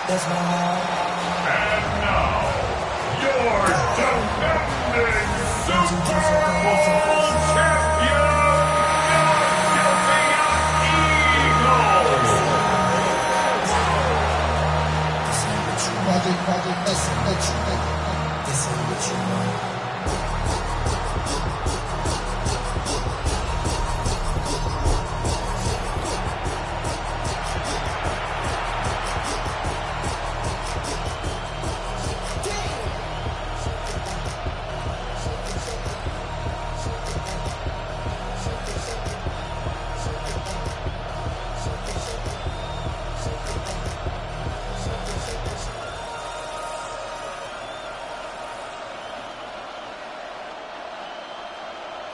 That's my heart. And now, your defending Super Bowl champion, This ain't what you want.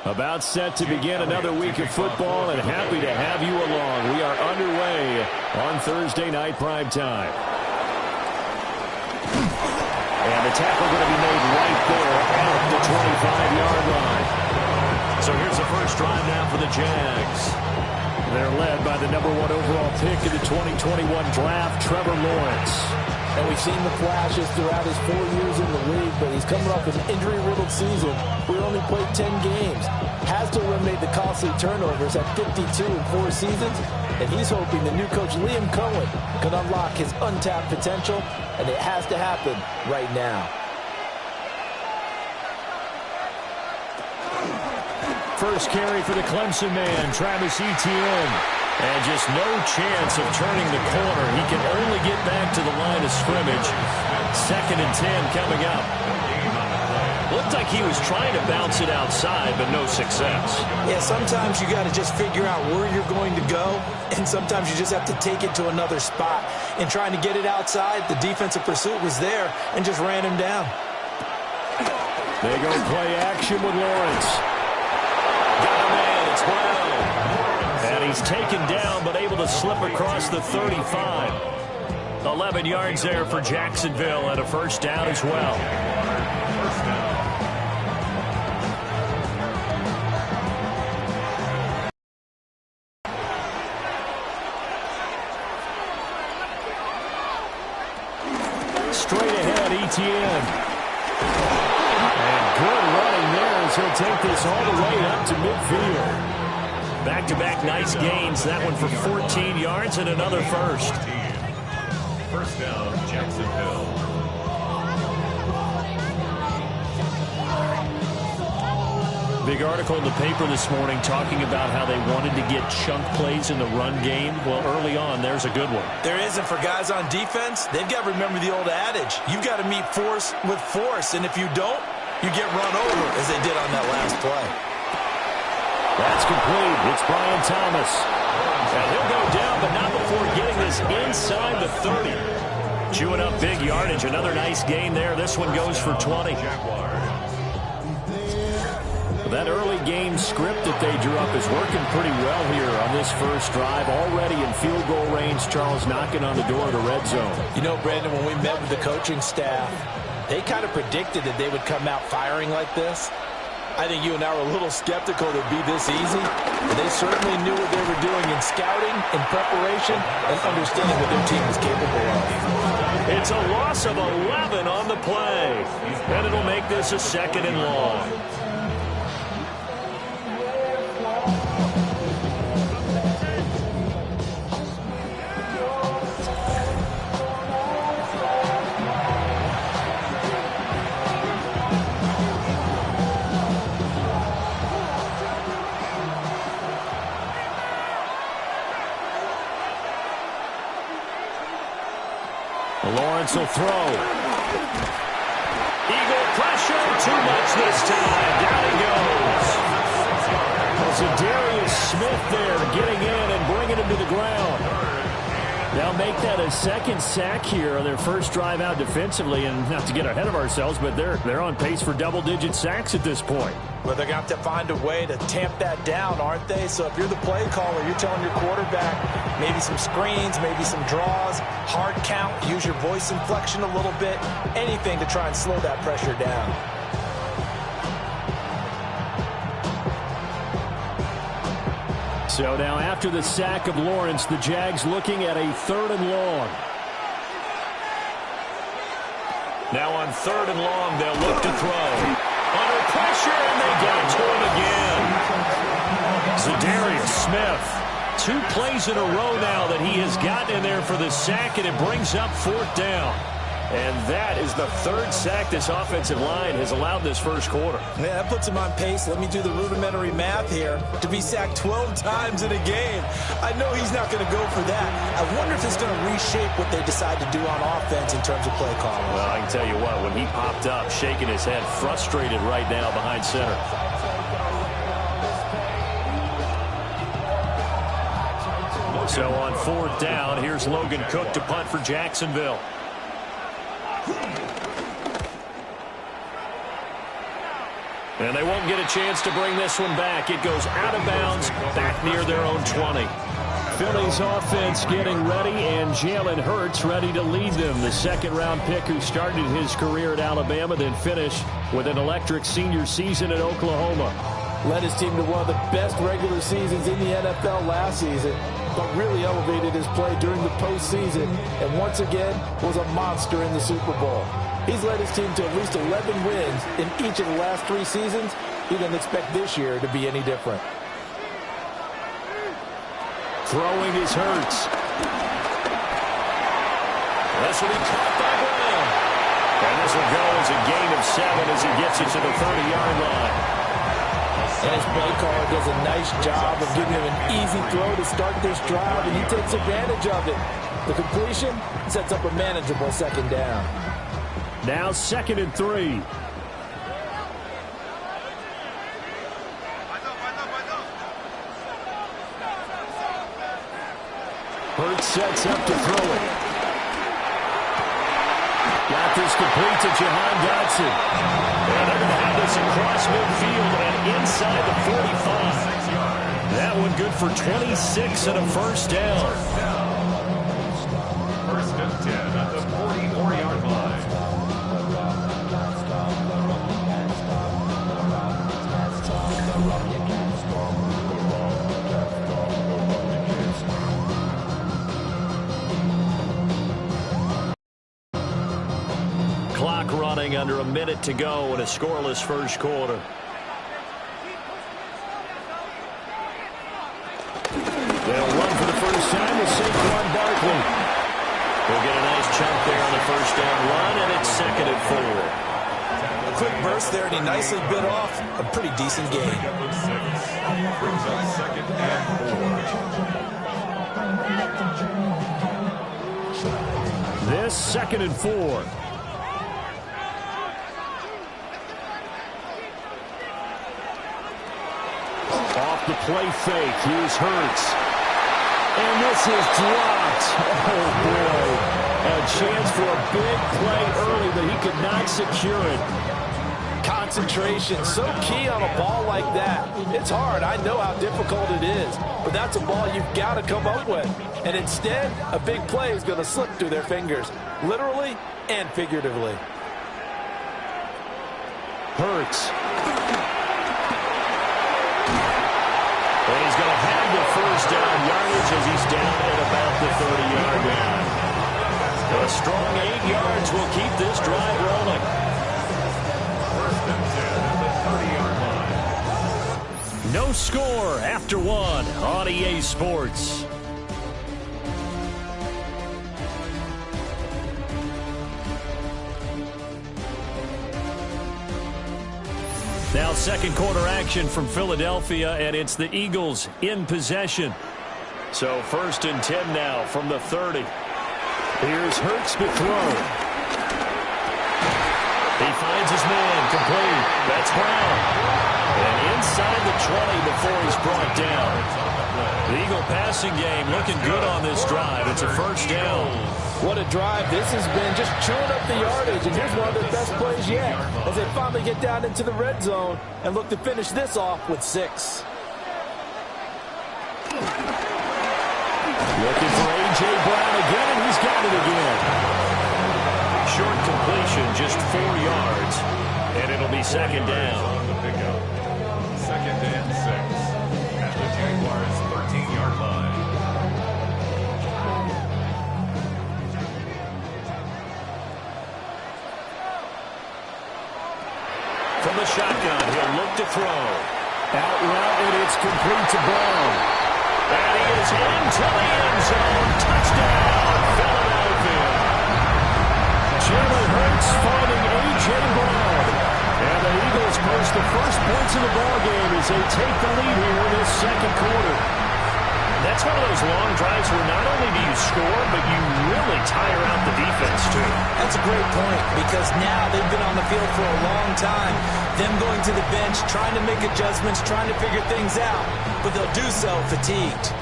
About set to begin another week of football, and happy to have you along. We are underway on Thursday night primetime. And the tackle going to be made right there at the 25-yard line. So here's the first drive now for the Jags. They're led by the number 1 overall pick in the 2021 draft, Trevor Lawrence. And we've seen the flashes throughout his 4 years in the league, but he's coming off an injury-riddled season. We only played 10 games. Has to eliminate the costly turnovers at 52 in 4 seasons, and he's hoping the new coach Liam Cohen can unlock his untapped potential, and it has to happen right now. First carry for the Clemson man, Travis Etienne. And just no chance of turning the corner. He can only get back to the line of scrimmage. 2nd and 10 coming up. Looked like he was trying to bounce it outside, but no success. Yeah, sometimes you got to just figure out where you're going to go, and sometimes you just have to take it to another spot. In trying to get it outside, the defensive pursuit was there and just ran him down. They go play action with Lawrence. Got a man, it's Brown. And he's taken down, but able to slip across the 35. 11 yards there for Jacksonville, and a first down as well. Straight ahead, Etienne. And good running there as he'll take this all the way up to midfield. Back-to-back nice gains. That one for 14 yards and another first. First down, Jacksonville. Big article in the paper this morning talking about how they wanted to get chunk plays in the run game. Well, early on, there's a good one. There isn't for guys on defense. They've got to remember the old adage. You've got to meet force with force, and if you don't, you get run over, as they did on that last play. That's complete. It's Brian Thomas. And he'll go down, but not before getting this inside the 30. Chewing up big yardage. Another nice gain there. This one goes for 20. That early game script that they drew up is working pretty well here on this first drive. Already in field goal range, Charles knocking on the door of the red zone. You know, Brandon, when we met with the coaching staff, they kind of predicted that they would come out firing like this. I think you and I were a little skeptical that it'd be this easy. But they certainly knew what they were doing in scouting, in preparation, and understanding what their team was capable of. It's a loss of 11 on the play. And it'll make this a 2nd and long. Lawrence will throw. Eagle pressure. Too much this time. Down he goes. So Darius Smith there getting in and bringing him to the ground. They'll make that a second sack here on their first drive out defensively. And not to get ahead of ourselves, but they're on pace for double-digit sacks at this point. Well, they're going to have to find a way to tamp that down, aren't they? So if you're the play caller, you're telling your quarterback maybe some screens, maybe some draws, hard count, use your voice inflection a little bit, anything to try and slow that pressure down. So now after the sack of Lawrence, the Jags looking at a 3rd and long. Now on 3rd and long, they'll look to throw. Under pressure, and they get to him again. Zadarius Smith, 2 plays in a row now that he has gotten in there for the sack, and it brings up 4th down. And that is the 3rd sack this offensive line has allowed this first quarter. Yeah, that puts him on pace. Let me do the rudimentary math here. To be sacked 12 times in a game, I know he's not going to go for that. I wonder if it's going to reshape what they decide to do on offense in terms of play calling. Well, I can tell you what, when he popped up, shaking his head, frustrated right now behind center. So on 4th down, here's Logan Cook to punt for Jacksonville. And they won't get a chance to bring this one back. It goes out of bounds, back near their own 20. Philly's offense getting ready, and Jalen Hurts ready to lead them. The 2nd-round pick who started his career at Alabama, then finished with an electric senior season at Oklahoma. Led his team to one of the best regular seasons in the NFL last season, but really elevated his play during the postseason, and once again was a monster in the Super Bowl. He's led his team to at least 11 wins in each of the last 3 seasons. He doesn't expect this year to be any different. Throwing is Hurts. This will be caught by Brown. And this will go as a gain of 7 as he gets it to the 30-yard line. And his play caller does a nice job of giving him an easy throw to start this drive, and he takes advantage of it. The completion sets up a manageable 2nd down. Now 2nd and 3. Hurts sets up to throw it. Got this complete to Jahan Dotson. And they're going to have this across midfield and inside the 45. That one good for 26 and a 1st down. 1st and 10 at the 44-yard line. Clock running, under a minute to go in a scoreless first quarter. They'll run for the first time with Saquon Barkley. We'll get a nice chunk there on the 1st down run, and it's 2nd and 4. A quick burst there, and he nicely bit off a pretty decent gain. Brings up 2nd and 4. This 2nd and 4. Off the play fake, here's Hurts. And this is dropped. Oh, boy. A chance for a big play early, but he could not secure it. Concentration, so key on a ball like that. It's hard. I know how difficult it is, but that's a ball you've got to come up with. And instead, a big play is going to slip through their fingers, literally and figuratively. Hurts. And he's going to have the 1st down yardage as he's down at about the 30-yard line. A strong 8 yards will keep this drive rolling. 1st and 10 at the 30-yard line. No score after 1 on EA Sports. Now 2nd quarter action from Philadelphia, and it's the Eagles in possession. So 1st and 10 now from the 30. Here's Hurts to throw. He finds his man complete. That's Brown. And inside the 20 before he's brought down. The Eagle passing game looking good on this drive. It's a first down. What a drive this has been, just chewing up the yardage, and here's one of their best plays yet as they finally get down into the red zone and look to finish this off with 6. Looking for A.J. Brown again, and he's got it again. Short completion, just 4 yards, and it'll be second down. On the pickup. Second and 6 at the Jaguars' 13-yard line. From the shotgun, he'll look to throw. Out route, and it's complete to Brown. And he is into the end zone. Touchdown, Philadelphia. Jalen Hurts finding A.J. Brown. And the Eagles post the first points of the ballgame as they take the lead here in this second quarter. That's one of those long drives where not only do you score, but you really tire out the defense, too. That's a great point, because now they've been on the field for a long time. Them going to the bench, trying to make adjustments, trying to figure things out, but they'll do so fatigued.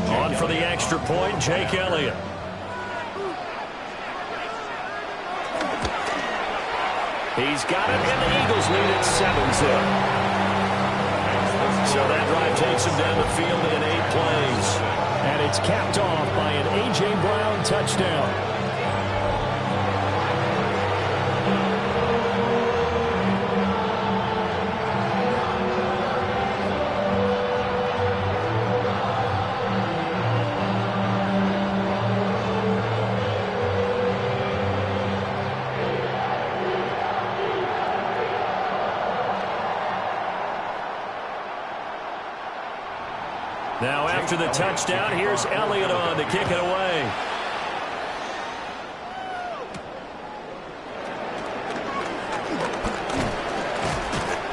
On for the extra point, Jake Elliott. He's got it, and the Eagles lead at 7-zip. So that drive takes him down the field in 8 plays. And it's capped off by an A.J. Brown touchdown. Now after the touchdown, here's Elliott on to kick it away.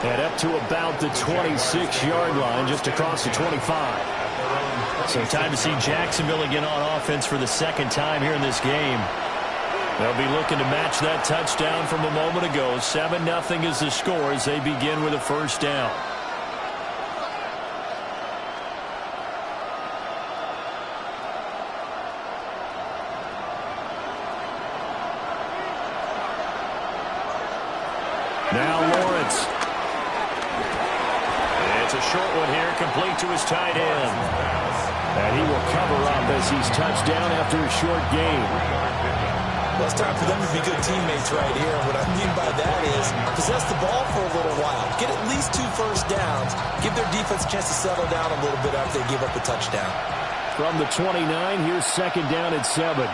And up to about the 26-yard line, just across the 25. So time to see Jacksonville again on offense for the second time here in this game. They'll be looking to match that touchdown from a moment ago. 7-0 is the score as they begin with a first down. Now Lawrence. It's a short one here, complete to his tight end. And he will cover up as he's touched down after a short gain. Well, it's time for them to be good teammates right here. And what I mean by that is possess the ball for a little while. Get at least 2 first downs. Give their defense a chance to settle down a little bit after they give up the touchdown. From the 29, here's second down at 7.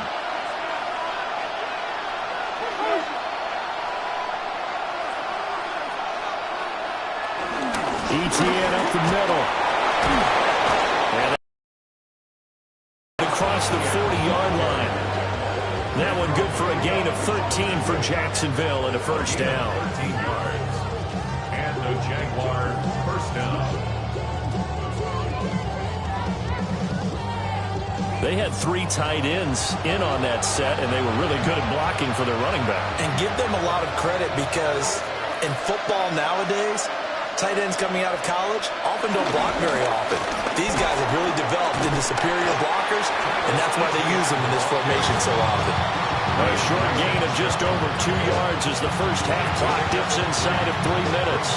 ETN up the middle. And across the 40-yard line. That one good for a gain of 13 for Jacksonville and a first down. 13 yards. And the Jaguars first down. They had 3 tight ends in on that set, and they were really good at blocking for their running back. And give them a lot of credit, because in football nowadays, tight ends coming out of college often don't block very often. These guys have really developed into superior blockers, and that's why they use them in this formation so often. A short gain of just over 2 yards as the first half clock dips inside of 3 minutes.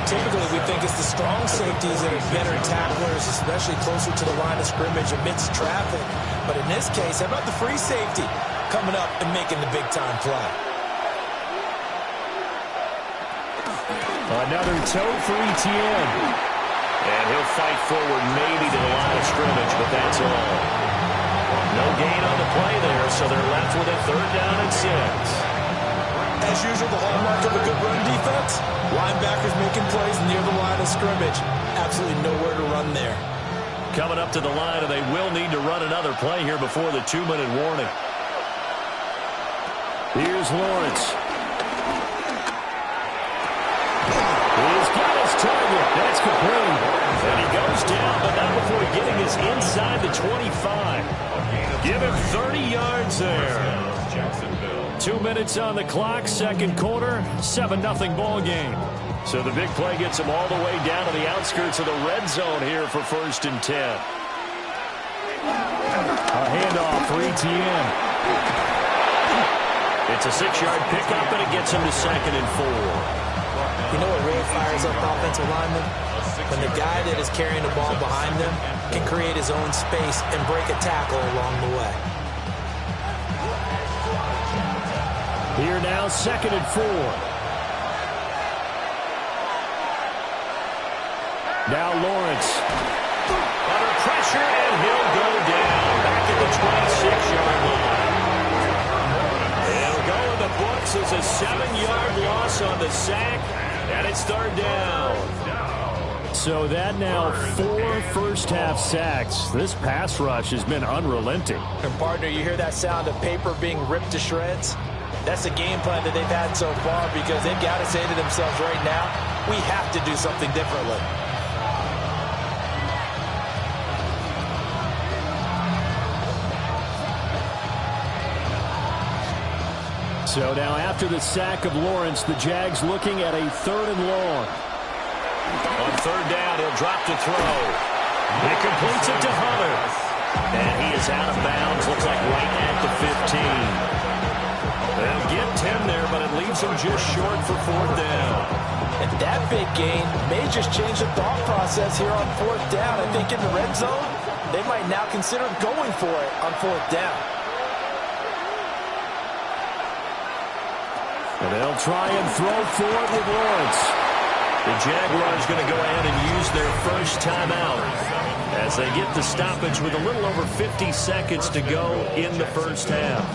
Typically, we think it's the strong safeties that are better tacklers, especially closer to the line of scrimmage amidst traffic. But in this case, how about the free safety coming up and making the big-time play? Another toe for ETN. And he'll fight forward maybe to the line of scrimmage, but that's all. No gain on the play there, so they're left with a third down and 6. As usual, the hallmark of a good run defense, linebackers making plays near the line of scrimmage. Absolutely nowhere to run there. Coming up to the line, and they will need to run another play here before the 2-minute warning. Here's Lawrence. He's got his target. That's complete. And he goes down, but not before getting us inside the 25. Give him 30 yards there. 2 minutes on the clock, second quarter, 7-0 ball game. So the big play gets them all the way down to the outskirts of the red zone here for 1st and 10. A handoff for Etienne. It's a 6-yard pickup, and it gets him to 2nd and 4. You know what really fires up offensive linemen? When the guy that is carrying the ball behind them can create his own space and break a tackle along the way. Here now, 2nd and 4. Now Lawrence. Under pressure, and he'll go down back at the 26-yard line. He'll go in the books as a 7-yard loss on the sack, and it's 3rd down. So that now 4 first-half sacks. This pass rush has been unrelenting. And partner, you hear that sound of paper being ripped to shreds? That's the game plan that they've had so far, because they've got to say to themselves right now, we have to do something differently. So now after the sack of Lawrence, the Jags looking at a 3rd and long. On 3rd down, he'll drop to throw. He completes it to Hunter. And he is out of bounds, looks like right at the 15. They'll get 10 there, but it leaves him just short for 4th down. And that big gain may just change the thought process here on 4th down. I think in the red zone, they might now consider going for it on 4th down. And they'll try and throw for it with Lawrence. The Jaguars going to go ahead and use their first timeout as they get the stoppage with a little over 50 seconds to go in the first half.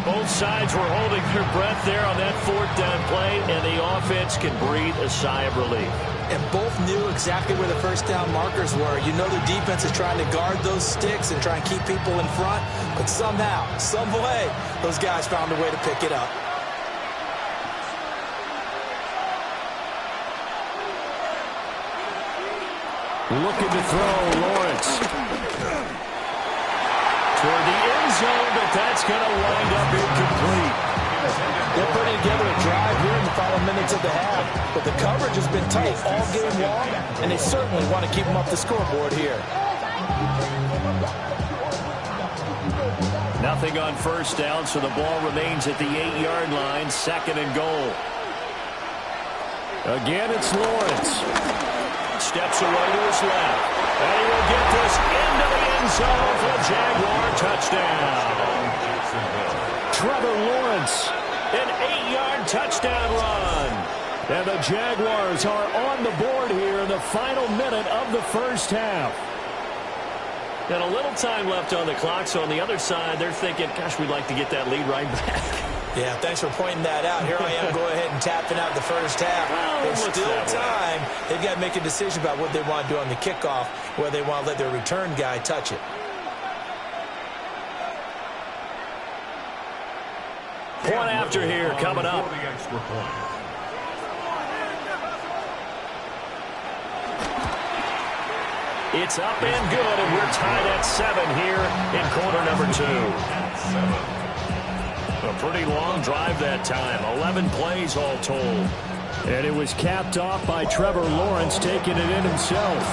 Both sides were holding their breath there on that 4th down play, and the offense can breathe a sigh of relief. And both knew exactly where the first down markers were. You know the defense is trying to guard those sticks and try and keep people in front, but somehow, some way, those guys found a way to pick it up. Looking to throw, Lawrence. Toward the end zone, but that's going to wind up incomplete. They're putting together a drive here in the final minutes of the half, but the coverage has been tight all game long, and they certainly want to keep them up the scoreboard here. Nothing on 1st down, so the ball remains at the 8-yard line, 2nd and goal. Again, it's Lawrence. Steps away to his left. And he will get this into the end zone for a Jaguar touchdown. Trevor Lawrence, an 8-yard touchdown run. And the Jaguars are on the board here in the final minute of the first half. And a little time left on the clock, so on the other side, they're thinking, gosh, we'd like to get that lead right back. Yeah, thanks for pointing that out. Here I am going ahead and tapping out the first half. Well, there's still time. They've got to make a decision about what they want to do on the kickoff, whether they want to let their return guy touch it. Point after here coming up. It's up and good, and we're tied at 7 here in quarter number 2. A pretty long drive that time, 11 plays all told. And it was capped off by Trevor Lawrence taking it in himself.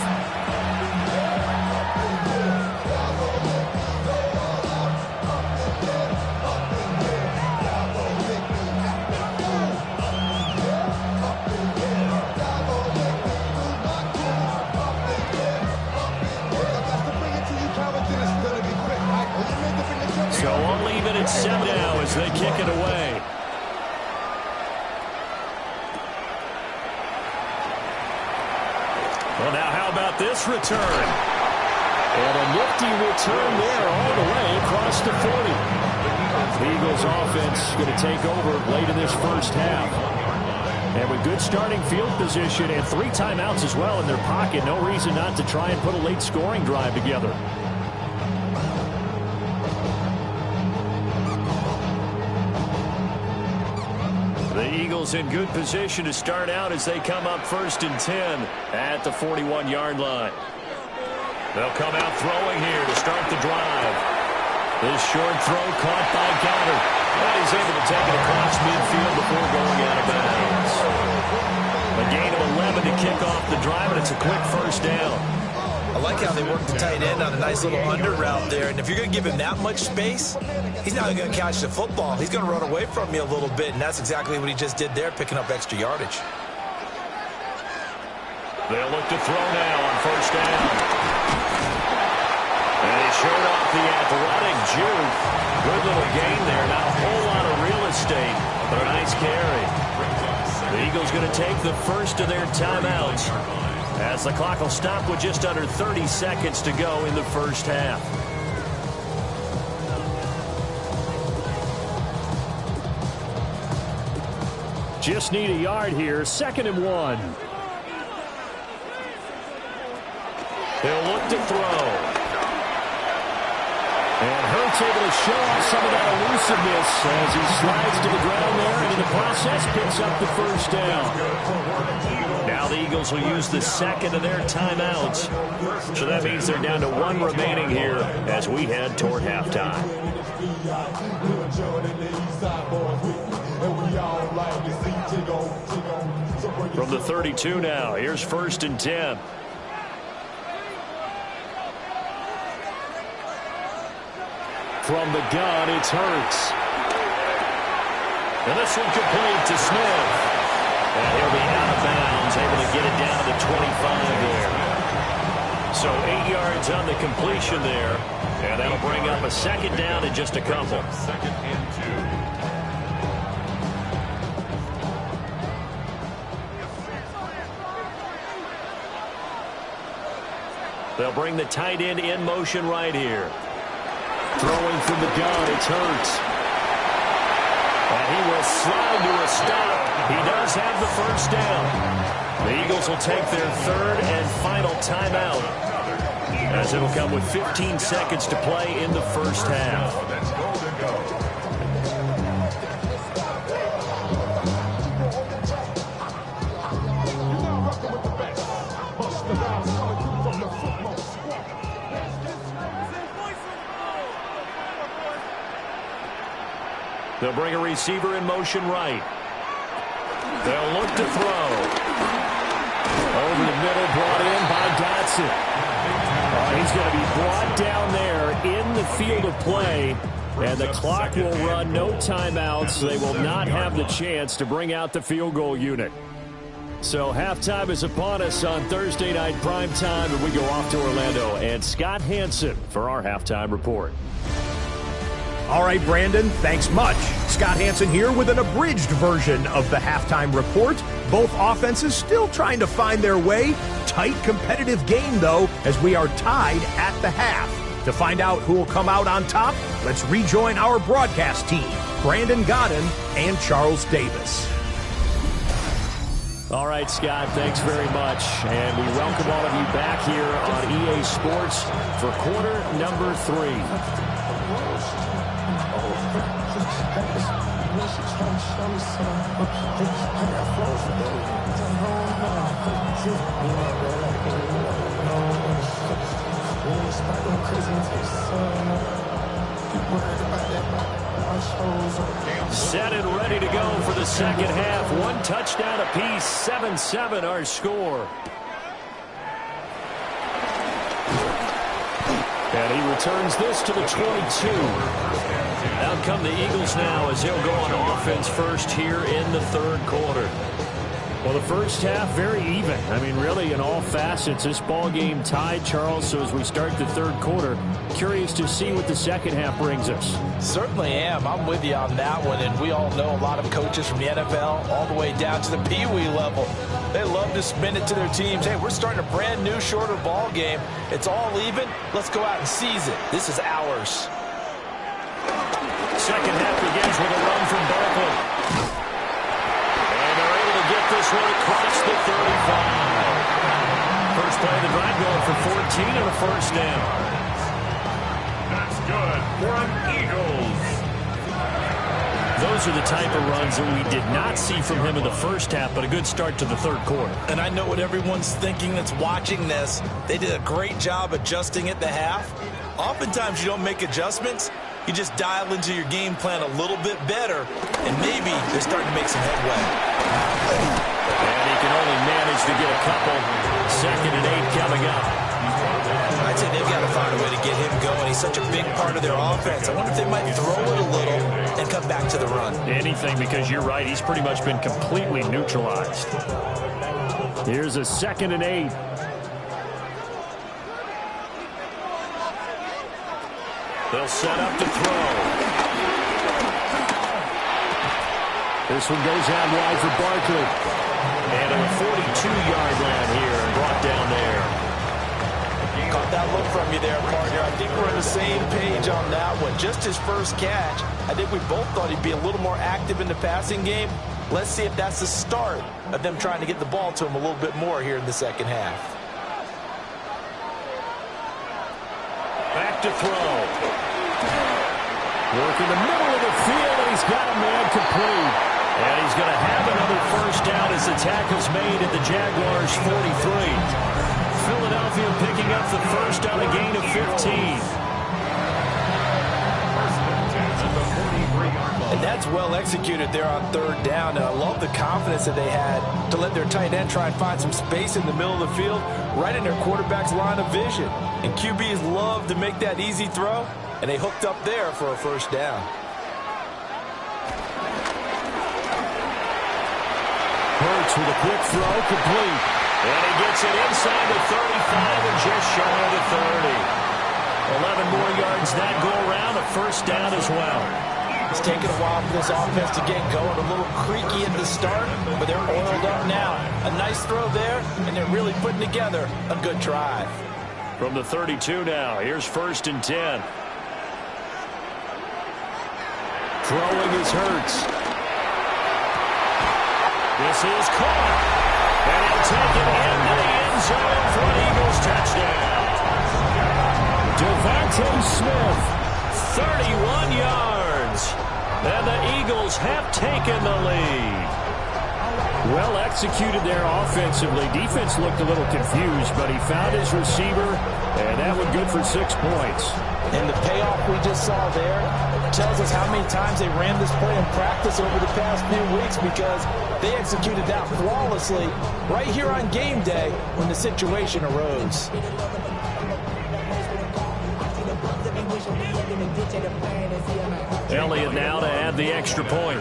So we'll leave it at 7 now as they kick it away. Well, now how about this return? And a nifty return there all the way across the 40. The Eagles offense going to take over late in this first half. And with good starting field position and 3 timeouts as well in their pocket, no reason not to try and put a late scoring drive together. The Eagles in good position to start out as they come up 1st and 10 at the 41-yard line. They'll come out throwing here to start the drive. This short throw caught by Goddard. And he's able to take it across midfield before going out of bounds. A gain of 11 to kick off the drive, and it's a quick first down. I like how they work the tight end on a nice little under route there. And if you're going to give him that much space, he's not going to catch the football. He's going to run away from you a little bit, and that's exactly what he just did there, picking up extra yardage. They'll look to throw now on first down. And he showed off the athletic juke. Good little gain there. Not a whole lot of real estate, but a nice carry. The Eagles going to take the first of their timeouts, as the clock will stop with just under 30 seconds to go in the first half. Just need a yard here. 2nd and 1. They'll look to throw. And Hurts able to show off some of that elusiveness as he slides to the ground there, and in the process picks up the first down. Now the Eagles will use the second of their timeouts. So that means they're down to 1 remaining here as we head toward halftime. From the 32 now, here's 1st and 10. From the gun, it's Hurts. And this one complete to Smith. And he'll be out of bounds, able to get it down to the 25 there. So 8 yards on the completion there. And that'll bring up a 2nd down in just a couple. 2nd and 2. They'll bring the tight end in motion right here. Throwing from the gun, it's Hurts. And he will slide to a stop. He does have the first down. The Eagles will take their 3rd and final timeout, as it'll come with 15 seconds to play in the first half. They'll bring a receiver in motion right. They'll look to throw. Over the middle, brought in by Dotson. He's going to be brought down there in the field of play, and the clock will run, no timeouts. They will not have the chance to bring out the field goal unit. So halftime is upon us on Thursday night primetime, and we go off to Orlando. And Scott Hansen for our halftime report. All right, Brandon, thanks much. Scott Hansen here with an abridged version of the halftime report. Both offenses still trying to find their way. Tight, competitive game, though, as we are tied at the half. To find out who will come out on top, let's rejoin our broadcast team, Brandon Godden and Charles Davis. All right, Scott, thanks very much. And we welcome all of you back here on EA Sports for quarter number 3. Set and ready to go for the second half. 1 touchdown apiece, 7-7 our score. And he returns this to the 22. Out come the Eagles now as he'll go on offense first here in the 3rd quarter. Well, the first half, very even. I mean, really, in all facets, this ball game tied, Charles. So as we start the 3rd quarter, curious to see what the second half brings us. Certainly am. I'm with you on that one. And we all know a lot of coaches from the NFL all the way down to the Pee-wee level. They love to spin it to their teams. Hey, we're starting a brand new, shorter ball game. It's all even. Let's go out and seize it. This is ours. Second half begins with a run from Barkley. And they're able to get this one across the 35. First play of the drive going for 14 and a first down. That's good for an Eagles. Those are the type of runs that we did not see from him in the first half, but a good start to the 3rd quarter. And I know what everyone's thinking that's watching this. They did a great job adjusting at the half. Oftentimes you don't make adjustments. You just dial into your game plan a little bit better, and maybe they're starting to make some headway. And he can only manage to get a couple. 2nd and 8 coming up. I'd say they've got to find a way to get him going. He's such a big part of their offense. I wonder if they might throw it a little and come back to the run. Anything, because you're right. He's pretty much been completely neutralized. Here's a 2nd and 8. They'll set up to throw. This one goes out wide for Barkley. And on a 42-yard line here and brought down there. Caught that look from you there, partner. I think we're on the same page on that one. Just his first catch, I think we both thought he'd be a little more active in the passing game. Let's see if that's the start of them trying to get the ball to him a little bit more here in the second half. Back to throw. Work in the middle of the field, and he's got a man complete. And he's going to have another first down as the tackle's made at the Jaguars' 43. Philadelphia picking up the first on a gain of 15. And that's well executed there on 3rd down. And I love the confidence that they had to let their tight end try and find some space in the middle of the field, right in their quarterback's line of vision. And QBs love to make that easy throw, and they hooked up there for a first down. Hurts with a quick throw, complete. And he gets it inside the 35 and just shy of the 30. 11 more yards that go around, a first down as well. It's taken a while for this offense to get going. A little creaky at the start, but they're oiled up now. A nice throw there, and they're really putting together a good drive. From the 32 now, here's 1st and 10. Throwing is Hurts. This is caught. And he'll take it into the end zone for an Eagles touchdown. Devontae Smith, 31 yards. And the Eagles have taken the lead. Well executed there offensively. Defense looked a little confused, but he found his receiver, and that one good for 6 points. And the payoff we just saw there tells us how many times they ran this play in practice over the past few weeks, because they executed that flawlessly right here on game day when the situation arose. Elliott now to add the extra point.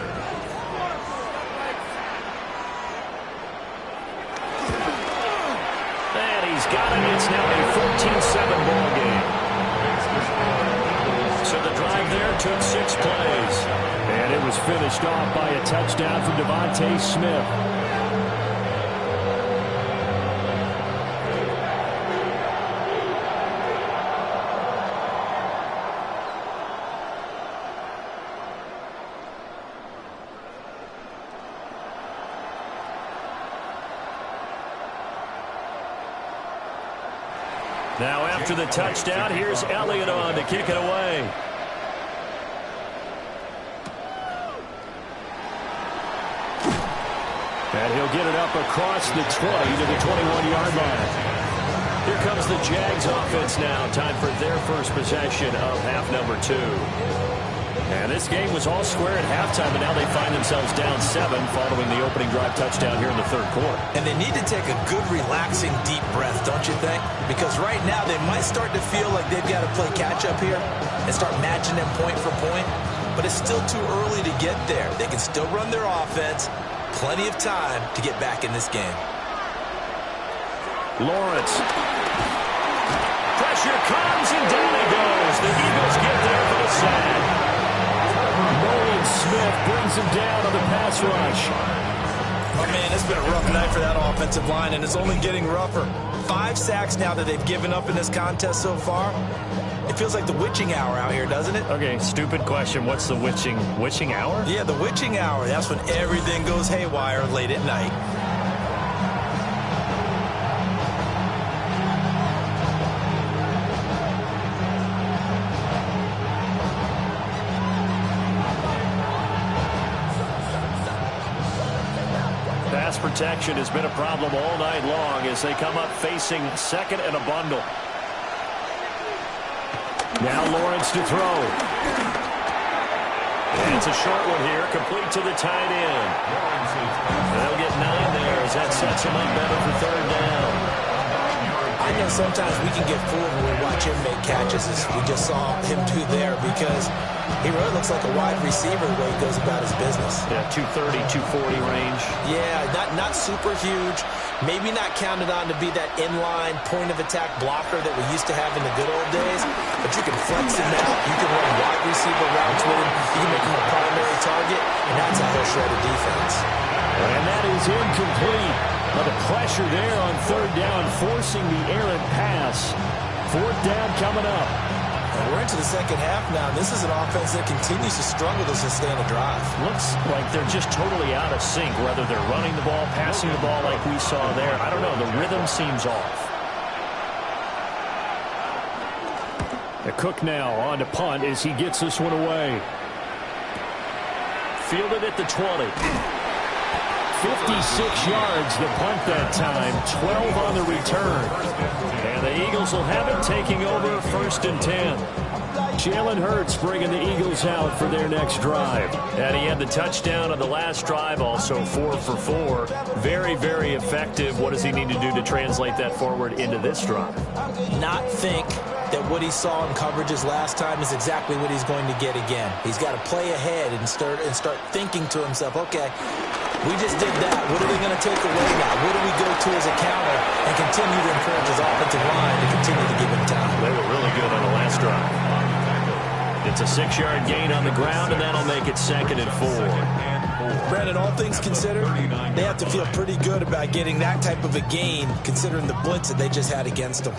And he's got it. It's now a 14-7 ball game. So the drive there took 6 plays. And it was finished off by a touchdown from Devontae Smith. Now after the touchdown, here's Elliott on to kick it away. And he'll get it up across the 20 to the 21-yard line. Here comes the Jags offense now. Time for their first possession of half number 2. And this game was all square at halftime, and now they find themselves down 7 following the opening drive touchdown here in the 3rd quarter. And they need to take a good, relaxing, deep breath, don't you think? Because right now they might start to feel like they've got to play catch-up here and start matching them point for point. But it's still too early to get there. They can still run their offense. Plenty of time to get back in this game. Lawrence. Pressure comes, and down he goes. The Eagles get there for the sack. Nolan Smith brings him down on the pass rush. Oh, man, it's been a rough night for that offensive line, and it's only getting rougher. 5 sacks now that they've given up in this contest so far. It feels like the witching hour out here, doesn't it? Okay, stupid question. What's the witching hour? Yeah, the witching hour. That's when everything goes haywire late at night. Pass protection has been a problem all night long as they come up facing 2nd and a bundle. Now Lawrence to throw. And it's a short one here, complete to the tight end. They'll get 9 there as that sets him up better for third down. I know sometimes we can get fooled when we watch him make catches, as we just saw him do there, because he really looks like a wide receiver the way he goes about his business. Yeah, 230, 240 range. Yeah, not super huge. Maybe not counted on to be that inline point-of-attack blocker that we used to have in the good old days, but you can flex him out. You can run wide receiver routes with him. You can make him a primary target, and that's how he'll shred a defense. And that is incomplete. But the pressure there on third down, forcing the errant pass. Fourth down coming up. And we're into the second half now. This is an offense that continues to struggle to sustain a drive. Looks like they're just totally out of sync, whether they're running the ball, passing the ball like we saw there. I don't know. The rhythm seems off. The Cook now on to punt as he gets this one away. Fielded at the 20. 56 yards the punt that time, 12 on the return. And the Eagles will have it, taking over first and 10. Jalen Hurts bringing the Eagles out for their next drive. And he had the touchdown on the last drive, also 4 for 4. Very, very effective. What does he need to do to translate that forward into this drive? Not think that what he saw in coverages last time is exactly what he's going to get again. He's got to play ahead and start thinking to himself, okay, we just did that. What are they going to take away now? What do we go to as a counter? And continue to encourage his offensive line to continue to give him time. They were really good on the last drive. It's a 6-yard gain on the ground, and that'll make it second and 4. Brandon, all things considered, they have to feel pretty good about getting that type of a gain, considering the blitz that they just had against them.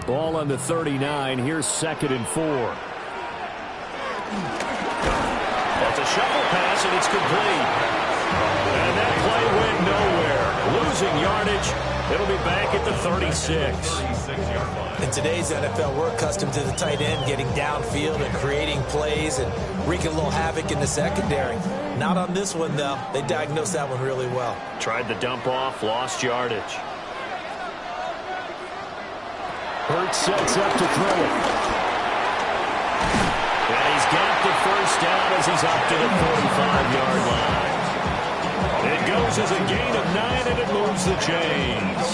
Ball on the 39. Here's second and 4. That's a shuffle pass, and it's complete. And that play went nowhere. Losing yardage. It'll be back at the 36. In today's NFL, we're accustomed to the tight end getting downfield and creating plays and wreaking a little havoc in the secondary. Not on this one, though. They diagnosed that one really well. Tried the dump off, lost yardage. Hurts sets up to throw it. And he's got the first down as he's up to the 45-yard line. It goes as a gain of 9, and it moves the chains.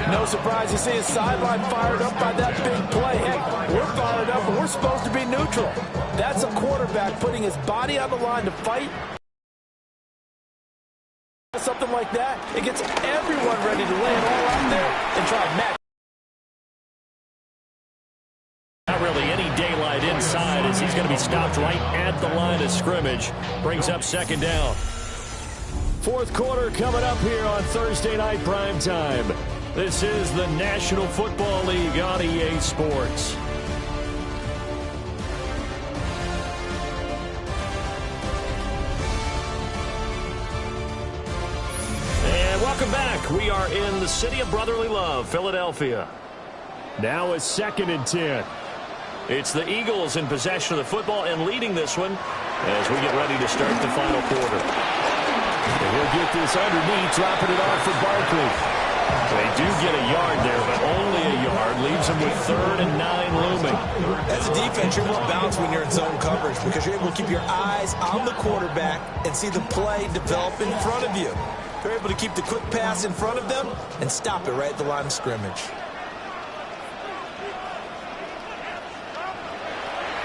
No surprise to see his sideline fired up by that big play. Hey, we're fired up, and we're supposed to be neutral. That's a quarterback putting his body on the line to fight. Something like that, it gets everyone ready to lay it all out there and try to match. Not really any daylight inside as he's going to be stopped right at the line of scrimmage. Brings up second down. Fourth quarter coming up here on Thursday night prime time. This is the National Football League on EA Sports. And welcome back. We are in the city of brotherly love, Philadelphia. Now it's second and 10. It's the Eagles in possession of the football and leading this one as we get ready to start the final quarter. And he'll get this underneath, dropping it off for Barkley. They do get a yard there, but only a yard. Leaves them with 3rd and 9 looming. As a defense, you're more balanced when you're in zone coverage because you're able to keep your eyes on the quarterback and see the play develop in front of you. They're able to keep the quick pass in front of them and stop it right at the line of scrimmage.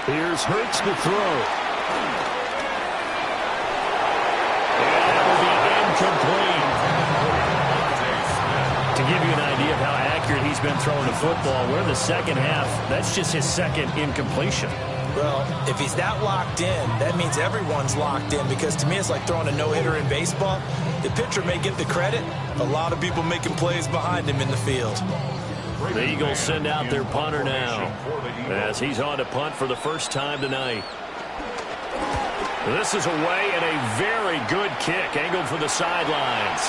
Here's Hurts to throw. And that will be incomplete. To give you an idea of how accurate he's been throwing the football, we're in the second half. That's just his second incompletion. Well, if he's that locked in, that means everyone's locked in because to me it's like throwing a no-hitter in baseball. The pitcher may get the credit. A lot of people making plays behind him in the field. The Eagles send out their punter now as he's on to punt for the first time tonight. This is away and a very good kick angled for the sidelines.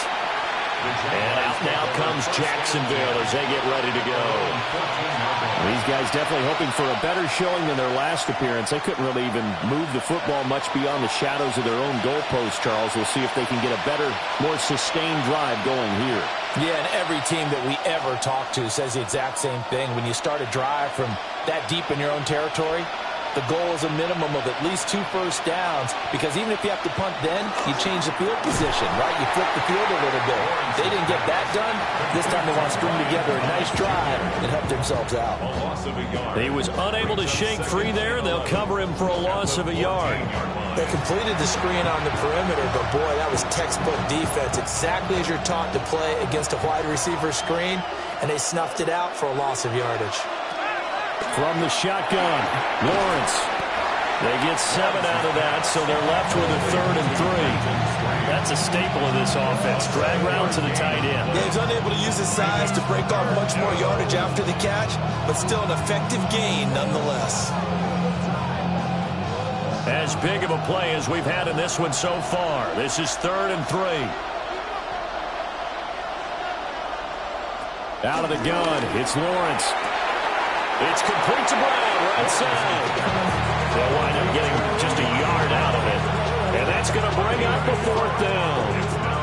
And Now comes Jacksonville as they get ready to go. These guys definitely hoping for a better showing than their last appearance. They couldn't really even move the football much beyond the shadows of their own goalpost, Charles. We'll see if they can get a better, more sustained drive going here. Yeah, and every team that we ever talk to says the exact same thing. When you start a drive from that deep in your own territory, the goal is a minimum of at least 2 first downs, because even if you have to punt then, you change the field position, right? You flip the field a little bit. They didn't get that done. This time they want to string together a nice drive and help themselves out. He was unable to shake free there. They'll cover him for a loss of a yard. They completed the screen on the perimeter, but boy, that was textbook defense, exactly as you're taught to play against a wide receiver screen, and they snuffed it out for a loss of yardage. From the shotgun, Lawrence. They get 7 out of that, so they're left with a 3rd and 3. That's a staple of this offense. Drag route to the tight end. Yeah, he's unable to use his size to break off much more yardage after the catch, but still an effective gain nonetheless. As big of a play as we've had in this one so far. This is 3rd and 3. Out of the gun, it's Lawrence. It's complete to Brown, right side. They'll wind up getting just a yard out of it. And that's going to bring up a 4th down.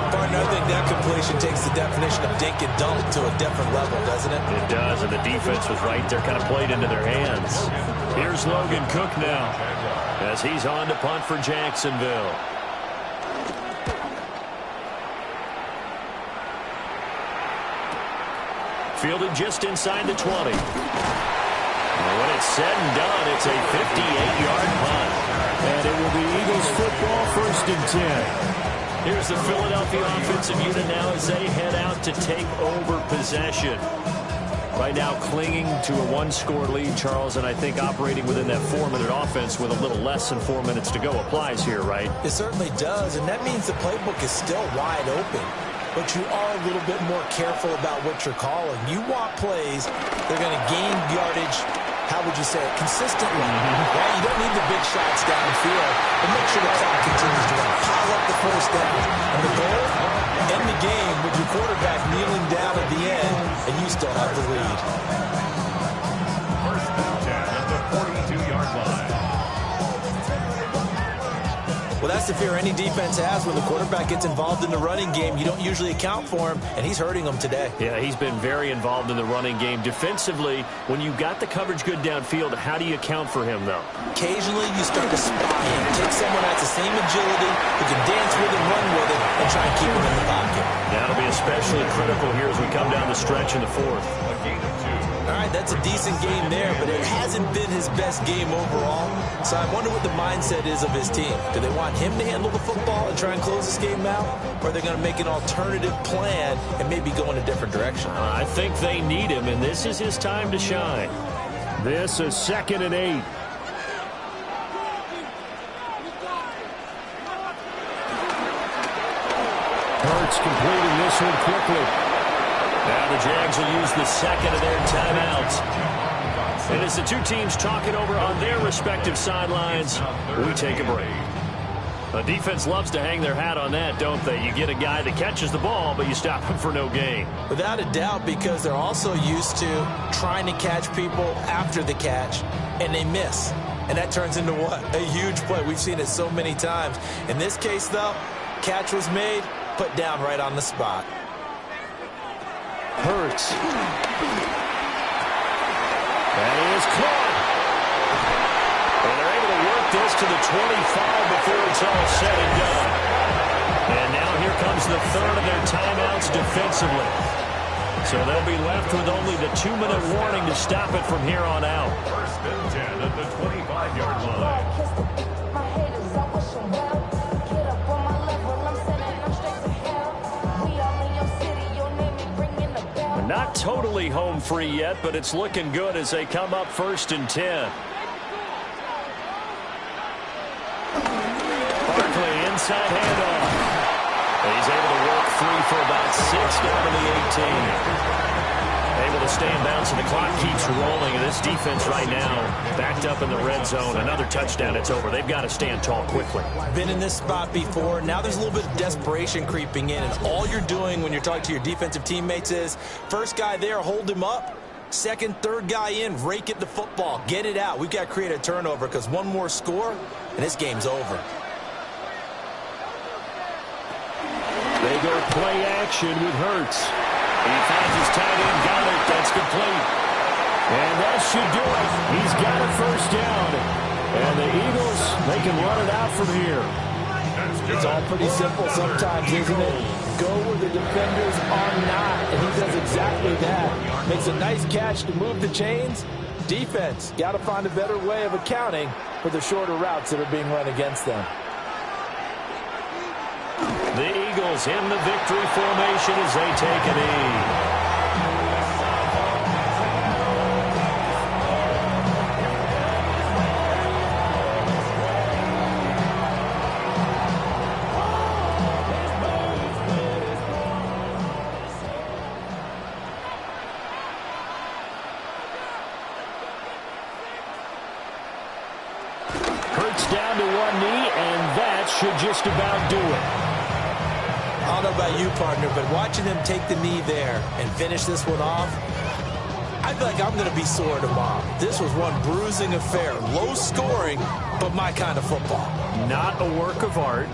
Partner, I think that completion takes the definition of dink and dunk to a different level, doesn't it? It does, and the defense was right there, kind of played into their hands. Here's Logan Cook now, as he's on to punt for Jacksonville. Fielded just inside the 20. When it's said and done, it's a 58-yard punt. And it will be Eagles football, 1st and 10. Here's the Philadelphia offensive unit now as they head out to take over possession. Right now clinging to a 1-score lead, Charles, and I think operating within that 4-minute offense with a little less than 4 minutes to go applies here, right? It certainly does, and that means the playbook is still wide open. But you are a little bit more careful about what you're calling. You want plays, they're going to gain yardage, how would you say it, consistently. Right? You don't need the big shots downfield, but make sure the clock continues to run. Pile up the first down. And the goal, end the game with your quarterback kneeling down at the end, and you still have the lead. First and 10 at the 42-yard line. Well, that's the fear any defense has when the quarterback gets involved in the running game. You don't usually account for him, and he's hurting them today. Yeah, he's been very involved in the running game. Defensively, when you got the coverage good downfield, how do you account for him, though? Occasionally, you start to spy him. Take someone that's the same agility, who can dance with him, run with it, and try and keep him in the pocket. That'll be especially critical here as we come down the stretch in the 4th. A gain of 2. All right, that's a decent game there, but it hasn't been his best game overall. So I wonder what the mindset is of his team. Do they want him to handle the football and try and close this game out? Or are they going to make an alternative plan and maybe go in a different direction? I think they need him, and this is his time to shine. This is 2nd and 8. Hurts completing this one quickly. Now the Jags will use the 2nd of their timeouts. And as the 2 teams talk it over on their respective sidelines, we take a break. The defense loves to hang their hat on that, don't they? You get a guy that catches the ball, but you stop him for no gain. Without a doubt, because they're also used to trying to catch people after the catch, and they miss. And that turns into what? A huge play. We've seen it so many times. In this case, though, catch was made, put down right on the spot. Hurts. That is caught. And they're able to work this to the 25 before it's all said and done. And now here comes the 3rd of their timeouts defensively. So they'll be left with only the 2-minute warning to stop it from here on out. First and 10 at the 25-yard line. Not totally home free yet, but it's looking good as they come up 1st and 10. Barkley inside handoff. He's able to work free for about 6 down to the 18. Able to stay in bounds, and the clock keeps rolling. And this defense right now, backed up in the red zone. Another touchdown, it's over. They've got to stand tall quickly. Been in this spot before. Now there's a little bit of desperation creeping in. And all you're doing when you're talking to your defensive teammates is, first guy there, hold him up. Second, third guy in, rake it the football. Get it out. We've got to create a turnover because one more score, and this game's over. They go play action with Hurts. He finds his tight end, got it. That's complete. And that should do it. He's got a first down. And the Eagles, they can run it out from here. It's all pretty simple sometimes, isn't it? Go where the defenders are not, and he does exactly that. Makes a nice catch to move the chains. Defense, got to find a better way of accounting for the shorter routes that are being run against them. The Eagles in the victory formation as they take a knee. Hurts down to one knee, and that should just about do it. I don't know about you, partner, but watching them take the knee there and finish this one off, I feel like I'm going to be sore tomorrow. This was one bruising affair. Low scoring, but my kind of football. Not a work of art,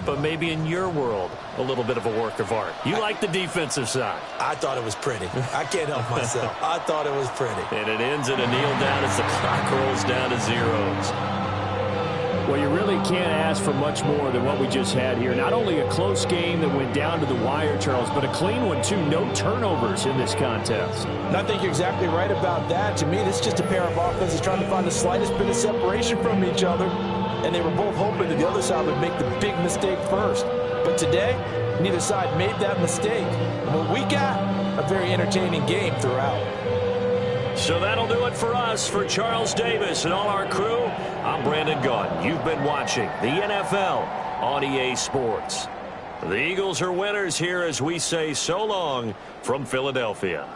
but maybe in your world, a little bit of a work of art. You like the defensive side. I thought it was pretty. I can't help myself. I thought it was pretty. And it ends in a kneel down as the clock rolls down to zeros. Well, you really can't ask for much more than what we just had here. Not only a close game that went down to the wire, Charles, but a clean one, too. No turnovers in this contest. And I think you're exactly right about that. To me, this is just a pair of offenses trying to find the slightest bit of separation from each other. And they were both hoping that the other side would make the big mistake first. But today, neither side made that mistake. And what we got, a very entertaining game throughout. So that'll do it for us. For Charles Davis and all our crew, I'm Brandon Gaudin. You've been watching the NFL on EA Sports. The Eagles are winners here as we say so long from Philadelphia.